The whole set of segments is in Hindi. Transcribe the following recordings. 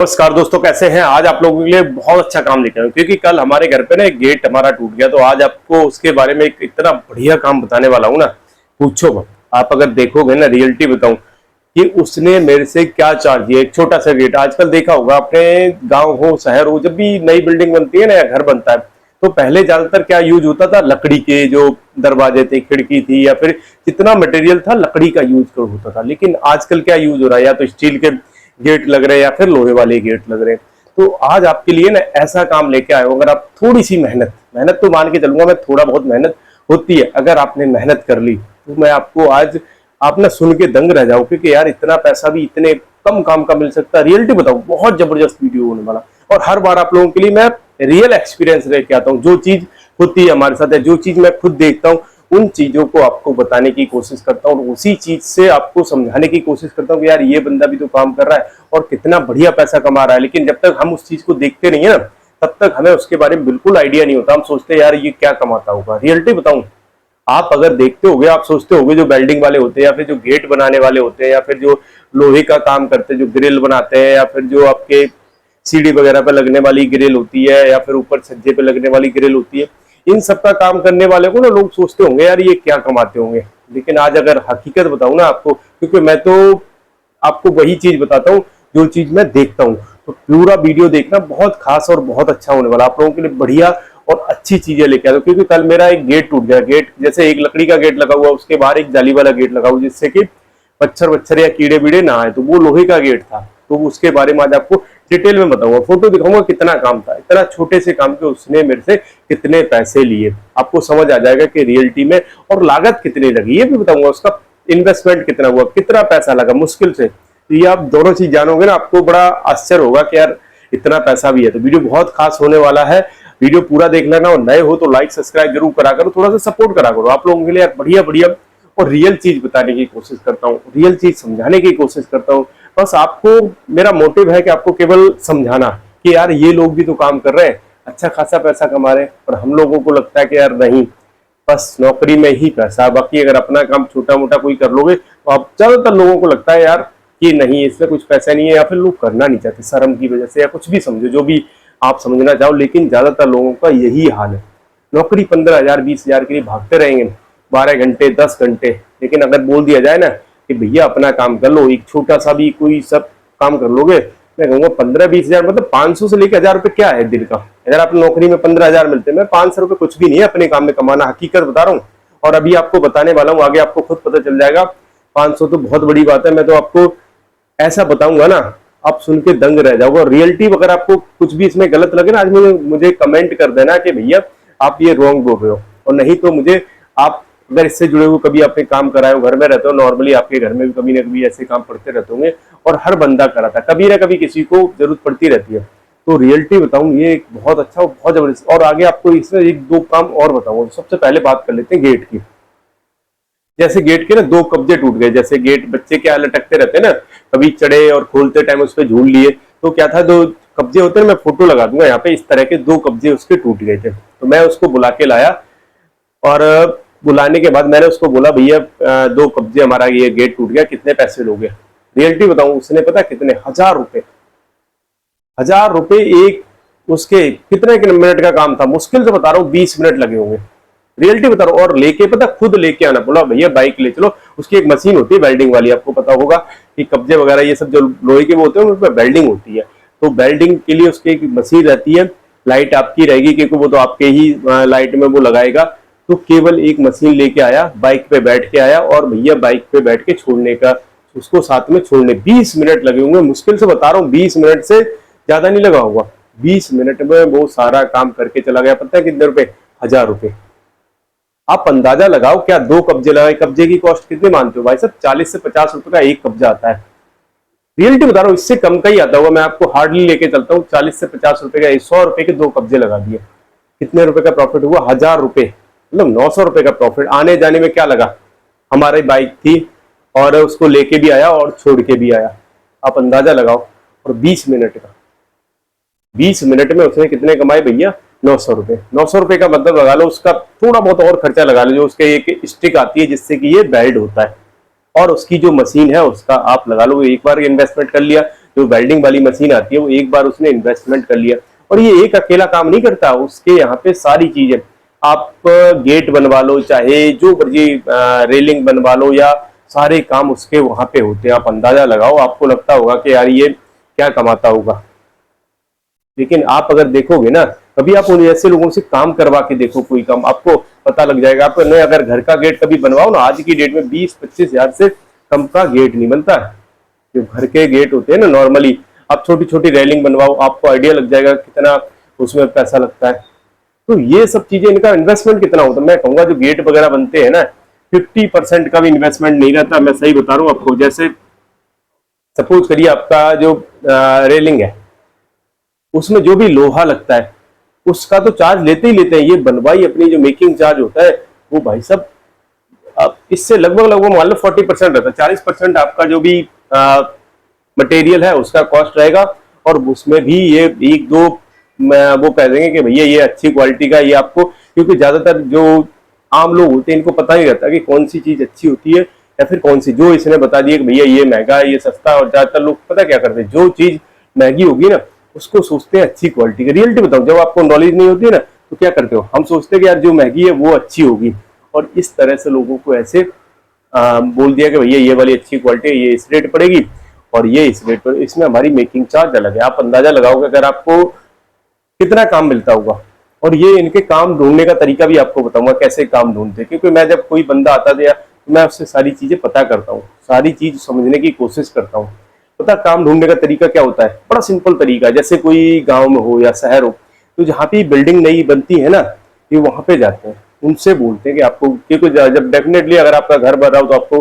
नमस्कार दोस्तों, कैसे हैं। आज आप लोगों के लिए बहुत अच्छा काम लेकर आया हूं, क्योंकि कल हमारे घर पे ना एक गेट हमारा टूट गया। तो आज आपको उसके बारे में एक इतना बढ़िया काम बताने वाला हूं ना, पूछो मत। आप अगर देखोगे ना, रियलिटी बताऊं कि उसने मेरे से क्या चार्ज किया। एक छोटा सा गेट, आजकल देखा होगा अपने गांव हो शहर हो, जब भी नई बिल्डिंग बनती है ना या घर बनता है, तो पहले ज्यादातर क्या यूज होता था, लकड़ी के जो दरवाजे थे, खिड़की थी, या फिर जितना मटेरियल था लकड़ी का यूज होता था। लेकिन आजकल क्या यूज हो रहा है, या तो स्टील के गेट लग रहे हैं या फिर लोहे वाले गेट लग रहे हैं। तो आज आपके लिए ना ऐसा काम लेके आए हो, अगर आप थोड़ी सी मेहनत मेहनत तो मान के चलूंगा मैं, थोड़ा बहुत मेहनत होती है, अगर आपने मेहनत कर ली तो मैं आपको आज आप ना सुन के दंग रह जाओ, क्योंकि यार इतना पैसा भी इतने कम काम का मिल सकता है। रियलिटी बताऊं, बहुत जबरदस्त वीडियो होने वाला। और हर बार आप लोगों के लिए मैं रियल एक्सपीरियंस लेके आता हूँ। जो चीज होती है हमारे साथ, है जो चीज मैं खुद देखता हूँ, उन चीजों को आपको बताने की कोशिश करता हूँ, और उसी चीज से आपको समझाने की कोशिश करता हूँ कि यार ये बंदा भी तो काम कर रहा है और कितना बढ़िया पैसा कमा रहा है। लेकिन जब तक हम उस चीज को देखते नहीं है ना, तब तक हमें उसके बारे में बिल्कुल आइडिया नहीं होता। हम सोचते हैं यार ये क्या कमाता होगा। रियलिटी बताऊं, आप अगर देखते होगे, आप सोचते होगे जो वेल्डिंग वाले होते हैं, या फिर जो गेट बनाने वाले होते हैं, या फिर जो लोहे का काम करते हैं, जो ग्रिल बनाते हैं, या फिर जो आपके सीढ़ी वगैरह पे लगने वाली ग्रिल होती है, या फिर ऊपर छज्जे पे लगने वाली ग्रिल होती है, इन सब का काम करने वाले को ना लोग सोचते होंगे यार ये क्या कमाते होंगे। लेकिन आज अगर हकीकत बताऊं ना आपको, क्योंकि मैं तो आपको वही चीज बताता हूँ जो चीज मैं देखता हूँ, तो पूरा वीडियो देखना, बहुत खास और बहुत अच्छा होने वाला। आप लोगों के लिए बढ़िया और अच्छी चीजें लेके आता हूँ। क्योंकि कल मेरा एक गेट टूट गया। गेट जैसे एक लकड़ी का गेट लगा हुआ, उसके बाहर एक जाली वाला गेट लगा हुआ, जिससे कि मच्छर वच्छर या कीड़े बीड़े ना आए। तो वो लोहे का गेट था, तो उसके बारे में आज आपको डिटेल में बताऊंगा, फोटो दिखाऊंगा कितना काम था। इतना छोटे से काम के उसने मेरे से कितने पैसे लिए, आपको समझ आ जाएगा कि रियलिटी में, और लागत कितनी लगी ये भी बताऊंगा। उसका इन्वेस्टमेंट कितना हुआ, कितना पैसा लगा मुश्किल से। तो ये आप दोनों चीज जानोगे ना, आपको बड़ा आश्चर्य होगा कि यार इतना पैसा भी है। तो वीडियो बहुत खास होने वाला है, वीडियो पूरा देख लेना। और नए हो तो लाइक सब्सक्राइब जरूर करा करो, थोड़ा सा सपोर्ट करा करो। आप लोगों के लिए बढ़िया बढ़िया और रियल चीज बताने की कोशिश करता हूँ, रियल चीज समझाने की कोशिश करता हूँ। बस आपको मेरा मोटिव है कि आपको केवल समझाना कि यार ये लोग भी तो काम कर रहे हैं, अच्छा खासा पैसा कमा रहे हैं। और हम लोगों को लगता है कि यार नहीं, बस नौकरी में ही पैसा, बाकी अगर अपना काम छोटा मोटा कोई कर लोगे तो आप, ज्यादातर लोगों को लगता है यार कि नहीं इसमें कुछ पैसा नहीं है, या फिर लोग करना नहीं चाहते शर्म की वजह से, या कुछ भी समझो जो भी आप समझना चाहो। लेकिन ज्यादातर लोगों का यही हाल है, नौकरी 15,000 20,000 के लिए भागते रहेंगे 12 घंटे 10 घंटे। लेकिन अगर बोल दिया जाए ना कि भैया अपना काम कर लो, एक छोटा सा भी कोई सब काम कर लोगे, मैं कहूंगा 15-20,000 मतलब 500 से लेकर 1,000 रुपए क्या है दिन का। अगर आप नौकरी में 15,000 मिलते हैं, मैं 500 रुपए कुछ भी नहीं है अपने काम में कमाना, हकीकत बता रहा हूँ। और अभी आपको बताने वाला हूँ, आगे आपको खुद पता चल जाएगा। 500 तो बहुत बड़ी बात है, मैं तो आपको ऐसा बताऊंगा ना, आप सुन के दंग रह जाओगे। और रियलिटी अगर आपको कुछ भी इसमें गलत लगे ना, आज मुझे कमेंट कर देना कि भैया आप ये रॉन्ग बोल रहे हो। और नहीं तो मुझे, आप अगर इससे जुड़े हुए कभी आपने काम कराए हो, घर में रहते हो, नॉर्मली आपके घर में भी कभी ना कभी ऐसे काम पड़ते रहते होंगे, और हर बंदा कराता है, कभी ना कभी किसी को जरूरत पड़ती रहती है। तो रियलिटी बताऊं, ये एक बहुत अच्छा और बहुत जबरदस्त। और आगे आपको इसमें एक दो काम और बताऊंगा। सबसे पहले बात कर लेते हैं गेट की। जैसे गेट के ना 2 कब्जे टूट गए। जैसे गेट बच्चे क्या लटकते रहते हैं ना, कभी चढ़े और खोलते टाइम उस पर झूल लिए, तो क्या था, 2 कब्जे होते हैं, मैं फोटो लगा दूंगा यहाँ पे, इस तरह के 2 कब्जे उसके टूट गए थे। तो मैं उसको बुला के लाया, और बुलाने के बाद मैंने उसको बोला भैया 2 कब्जे हमारा ये गेट टूट गया, कितने पैसे लोगे। रियलिटी बताऊं, उसने पता कितने, 1,000 रुपए। 1,000 रुपए एक, उसके कितने मिनट का काम था, मुश्किल से बता रहा हूँ 20 मिनट लगे होंगे। रियलिटी बता रहा हूँ। और लेके पता खुद लेके आना, बोला भैया बाइक ले चलो। उसकी एक मशीन होती है वेल्डिंग वाली, आपको पता होगा कि कब्जे वगैरह ये सब जो लोहे के वो होते हैं उसमें वेल्डिंग होती है। तो वेल्डिंग के लिए उसकी एक मशीन रहती है, लाइट आपकी रहेगी क्योंकि वो तो आपके ही लाइट में वो लगाएगा। तो केवल एक मशीन लेके आया, बाइक पे बैठ के आया, और भैया बाइक पे बैठ के छोड़ने का, उसको साथ में छोड़ने 20 मिनट लगे होंगे। मुश्किल से बता रहा हूँ 20 मिनट से ज्यादा नहीं लगा होगा। 20 मिनट में वो सारा काम करके चला गया। पता है कितने रुपए, 1,000 रुपए। आप अंदाजा लगाओ, क्या 2 कब्जे लगाए, कब्जे की कॉस्ट कितने मानते हो भाई साहब, 40 से 50 रुपए का एक कब्जा आता है। रियलिटी बता रहा हूँ, इससे कम का ही आता होगा। मैं आपको हार्डली लेके चलता हूँ, 40 से 50 रुपए का, 100 रुपए के 2 कब्जे लगा दिए। कितने रुपए का प्रॉफिट हुआ, 1,000 रुपए, मतलब 900 रुपए का प्रॉफिट। आने जाने में क्या लगा, हमारी बाइक थी, और उसको लेके भी आया और छोड़ के भी आया। आप अंदाजा लगाओ। और 20 मिनट का, 20 मिनट में उसने कितने कमाए भैया, 900 रुपए। 900 रुपए का मतलब लगा लो, उसका थोड़ा बहुत और खर्चा लगा लो, जो उसके एक स्टिक आती है जिससे कि ये बेल्ट होता है, और उसकी जो मशीन है उसका आप लगा लो। एक बार इन्वेस्टमेंट कर लिया जो वेल्डिंग वाली मशीन आती है वो एक बार उसने इन्वेस्टमेंट कर लिया। और ये एक अकेला काम नहीं करता, उसके यहाँ पे सारी चीजें, आप गेट बनवा लो, चाहे जो मर्जी रेलिंग बनवा लो, या सारे काम उसके वहां पे होते हैं। आप अंदाजा लगाओ, आपको लगता होगा कि यार ये क्या कमाता होगा, लेकिन आप अगर देखोगे ना, कभी आप उन ऐसे लोगों से काम करवा के देखो, कोई काम आपको पता लग जाएगा। आप नहीं, अगर घर का गेट कभी बनवाओ ना, आज की डेट में 20-25 हजार से कम का गेट नहीं बनता है। जो घर के गेट होते हैं ना नॉर्मली, आप छोटी छोटी रेलिंग बनवाओ, आपको आइडिया लग जाएगा कितना उसमें पैसा लगता है। तो ये सब चीजें, इनका इन्वेस्टमेंट कितना होता है, मैं कहूंगा जो गेट वगैरह बनते हैं ना, 50% का भी इन्वेस्टमेंट नहीं रहता। मैं सही बता रहा हूँ आपको। जैसे सपोज करिए आपका जो रेलिंग है, उसमें जो भी लोहा लगता है उसका तो चार्ज लेते ही लेते हैं। ये बनवाई अपनी जो मेकिंग चार्ज होता है वो भाई साहब, आप इससे लगभग लगभग मान लो 40% रहता है। 40% आपका जो भी मटेरियल है उसका कॉस्ट रहेगा, और उसमें भी ये एक दो वो कह देंगे कि भैया ये अच्छी क्वालिटी का, ये आपको, क्योंकि ज्यादातर जो आम लोग होते हैं इनको पता नहीं रहता कि कौन सी चीज अच्छी होती है या फिर कौन सी, जो इसने बता दिया कि भैया ये महंगा है, ये सस्ता है। और ज्यादातर लोग पता क्या करते हैं, जो चीज महंगी होगी ना उसको सोचते हैं अच्छी क्वालिटी की। रियलिटी बताओ, जब आपको नॉलेज नहीं होती है ना तो क्या करते हो, हम सोचते हैं कि यार जो महंगी है वो अच्छी होगी, और इस तरह से लोगों को ऐसे बोल दिया कि भैया ये वाली अच्छी क्वालिटी है, ये इस रेट पड़ेगी और ये इस रेट पर, इसमें हमारी मेकिंग चार्ज अलग है। आप अंदाजा लगाओगे अगर आपको कितना काम मिलता होगा। और ये इनके काम ढूंढने का तरीका भी आपको बताऊंगा कैसे काम ढूंढते, क्योंकि मैं जब कोई बंदा आता था तो मैं उससे सारी चीजें पता करता हूँ, सारी चीज समझने की कोशिश करता हूँ। पता काम ढूंढने का तरीका क्या होता है, बड़ा सिंपल तरीका है। जैसे कोई गांव में हो या शहर हो, तो जहाँ पे बिल्डिंग नई बनती है ना, ये वहां पे जाते हैं, उनसे बोलते हैं कि आपको, क्योंकि जब डेफिनेटली अगर आपका घर बन रहा हो तो आपको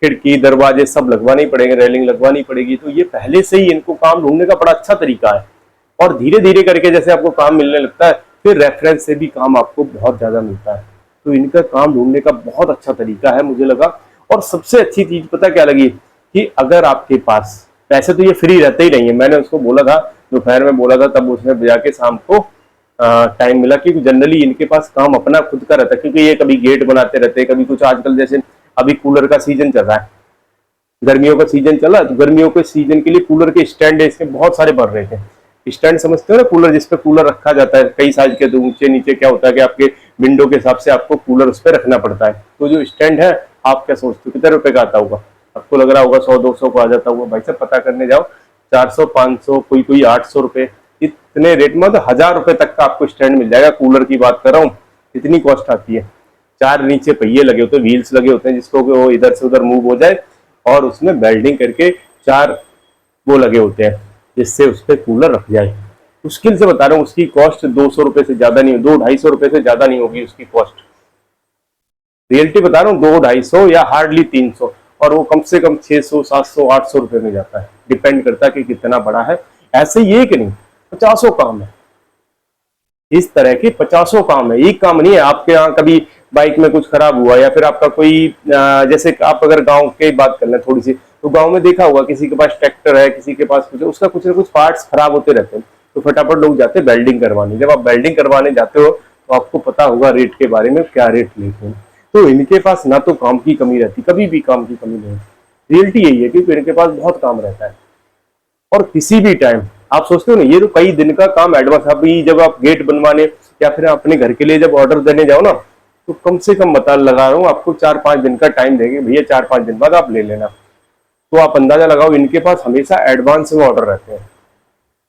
खिड़की दरवाजे सब लगवाने पड़ेंगे, रेलिंग लगवानी पड़ेगी। तो ये पहले से ही इनको काम ढूंढने का बड़ा अच्छा तरीका है। और धीरे धीरे करके जैसे आपको काम मिलने लगता है, फिर रेफरेंस से भी काम आपको बहुत ज्यादा मिलता है। तो इनका काम ढूंढने का बहुत अच्छा तरीका है मुझे लगा। और सबसे अच्छी चीज पता क्या लगी, कि अगर आपके पास पैसे, तो ये फ्री रहते ही नहीं है। मैंने उसको बोला था, दोपहर में बोला था, तब उसने बजा के शाम को टाइम मिला, क्योंकि जनरली इनके पास काम अपना खुद का रहता है, क्योंकि ये कभी गेट बनाते रहते हैं, कभी कुछ। आजकल जैसे अभी कूलर का सीजन चल रहा है, गर्मियों का सीजन चला, तो गर्मियों के सीजन के लिए कूलर के स्टैंड इसके बहुत सारे बन रहे थे। स्टैंड समझते हो ना, कूलर जिसपे कूलर रखा जाता है, कई साइज के, तो ऊंचे नीचे क्या होता है कि आपके विंडो के हिसाब से आपको कूलर उस पर रखना पड़ता है। तो जो स्टैंड है, आप क्या सोचते हो कितने रुपए का आता होगा, आपको लग रहा होगा 100-200 को आ जाता होगा। भाई साहब पता करने जाओ, 400-500, कोई 800 रुपए, इतने रेट में तो 1000 रुपए तक का आपको स्टैंड मिल जाएगा। कूलर की बात कर रहा हूँ, इतनी कॉस्ट आती है। 4 नीचे पहिए लगे होते हैं, व्हील्स लगे होते हैं, जिसको वो इधर से उधर मूव हो जाए, और उसमें वेल्डिंग करके 4 वो लगे होते हैं जिससे उस पर कूलर रख जाए। मुश्किल से बता रहा हूँ, उसकी कॉस्ट 200 रुपए से ज्यादा नहीं, 200-250 रुपए से ज्यादा नहीं होगी उसकी कॉस्ट। रियलिटी बता रहा हूँ, 200-250 या हार्डली 300, और वो कम से कम 600-700-800 रुपए में जाता है। डिपेंड करता है कि कितना बड़ा है। ऐसे ही एक नहीं, 50 काम है, इस तरह के 50 काम है, एक काम नहीं है। आपके यहाँ कभी बाइक में कुछ खराब हुआ, या फिर आपका कोई जैसे आप अगर गांव की बात कर लें थोड़ी सी, तो गांव में देखा होगा किसी के पास ट्रैक्टर है, किसी के पास कुछ, उसका कुछ ना कुछ पार्ट्स खराब होते रहते हैं, तो फटाफट लोग जाते हैं वेल्डिंग करवाने। जब आप वेल्डिंग करवाने जाते हो तो आपको पता होगा रेट के बारे में, क्या रेट लेते हैं। तो इनके पास ना तो काम की कमी रहती, कभी भी काम की कमी नहीं। रियलिटी यही है कि इनके पास बहुत काम रहता है, और किसी भी टाइम आप सोचते हो ना, ये तो कई दिन का काम एडवांस। अभी जब आप गेट बनवाने या फिर अपने घर के लिए जब ऑर्डर देने जाओ ना, तो कम से कम बता लगा रहा हूँ आपको, 4-5 दिन का टाइम देंगे भैया, 4-5 दिन बाद आप ले लेना। तो आप अंदाजा लगाओ, इनके पास हमेशा एडवांस में ऑर्डर रहते हैं।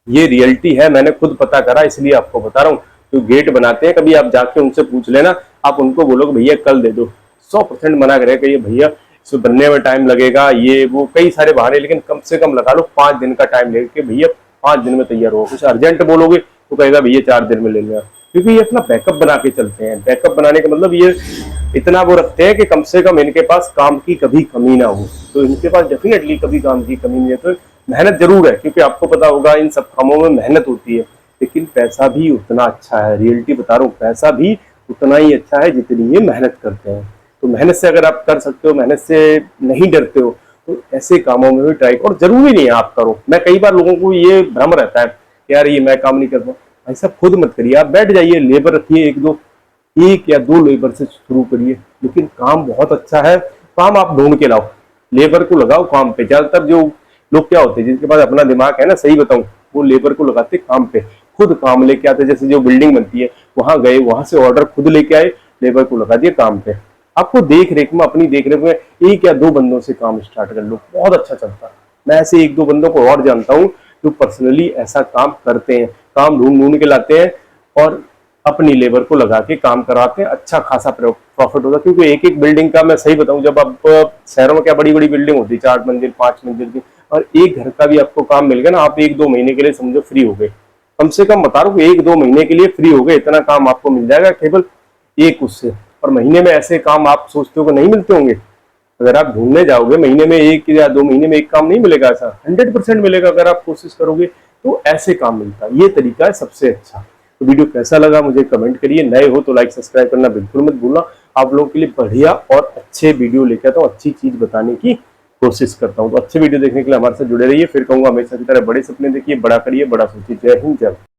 ये रियलिटी है, मैंने खुद पता करा, इसलिए आपको बता रहा हूँ। जो गेट बनाते हैं, कभी आप जाके उनसे पूछ लेना, आप उनको बोलोगे भैया कल दे दो, 100% मना करेगा ये भैया इसको बनने में टाइम लगेगा, ये वो कई सारे बहाने। लेकिन कम से कम लगा लो 5 दिन का टाइम लेके कि भैया 5 दिन में तैयार होगा। कुछ अर्जेंट बोलोगे तो कहेगा भैया 4 दिन में ले लेना, क्योंकि ये अपना बैकअप बना के चलते हैं। बैकअप बनाने का मतलब ये इतना वो रखते हैं कि कम से कम इनके पास काम की कभी कमी ना हो। तो इनके पास डेफिनेटली कभी काम की कमी नहीं है। तो मेहनत जरूर है, क्योंकि आपको पता होगा इन सब कामों में मेहनत होती है, लेकिन पैसा भी उतना अच्छा है। रियलिटी बता रहा हूँ, पैसा भी उतना ही अच्छा है जितनी ये मेहनत करते हैं। तो मेहनत से अगर आप कर सकते हो, मेहनत से नहीं डरते हो, तो ऐसे कामों में भी ट्राई, और जरूरी नहीं है आप करो। मैं कई बार लोगों को ये भ्रम रहता है कि यार ये मैं काम नहीं कर पाऊँ। ऐसा खुद मत करिए, आप बैठ जाइए, लेबर रखिए, 1 या 2 लेबर से शुरू करिए, लेकिन काम बहुत अच्छा है। काम आप ढूंढ के लाओ, लेबर को लगाओ काम पे। ज्यादातर जो लोग क्या होते हैं जिनके पास अपना दिमाग है ना, सही बताऊं, वो लेबर को लगाते काम पे, खुद काम लेके आते। जैसे जो बिल्डिंग बनती है वहां गए, वहां से ऑर्डर खुद लेके आए, लेबर को लगा दिए काम पे। आपको देख रेख में, अपनी देख रेख में 1 या 2 बंदों से काम स्टार्ट कर लो, बहुत अच्छा चलता है। मैं ऐसे 1-2 बंदों को और जानता हूँ जो पर्सनली ऐसा काम करते हैं, काम ढूंढ ढूंढ के लाते हैं और अपनी लेबर को लगा के काम कराते हैं, अच्छा खासा प्रॉफिट होता है। क्योंकि एक एक बिल्डिंग का, मैं सही बताऊं, जब आप शहरों में क्या बड़ी बड़ी बिल्डिंग होती है 4 मंजिल 5 मंजिल की, और एक घर का भी आपको काम मिल गया ना, आप 1-2 महीने के लिए समझो फ्री हो गए। कम से कम बता रहा हूँ 1-2 महीने के लिए फ्री हो गए, इतना काम आपको मिल जाएगा केवल एक उससे। और महीने में ऐसे काम आप सोचते हो कि नहीं मिलते होंगे, अगर आप ढूंढने जाओगे महीने में 1 या 2 महीने में एक काम नहीं मिलेगा, ऐसा 100% मिलेगा अगर आप कोशिश करोगे तो ऐसे काम मिलता है। ये तरीका है सबसे अच्छा। तो वीडियो कैसा लगा मुझे कमेंट करिए, नए हो तो लाइक सब्सक्राइब करना बिल्कुल मत भूलना। आप लोगों के लिए बढ़िया और अच्छे वीडियो लेकर आता हूँ, अच्छी चीज बताने की कोशिश करता हूँ। तो अच्छे वीडियो देखने के लिए हमारे साथ जुड़े रहिए। फिर कहूंगा हमेशा की तरह बड़े सपने देखिए, बड़ा करिए, बड़ा सोचिए। जय हिंद, जय भारत।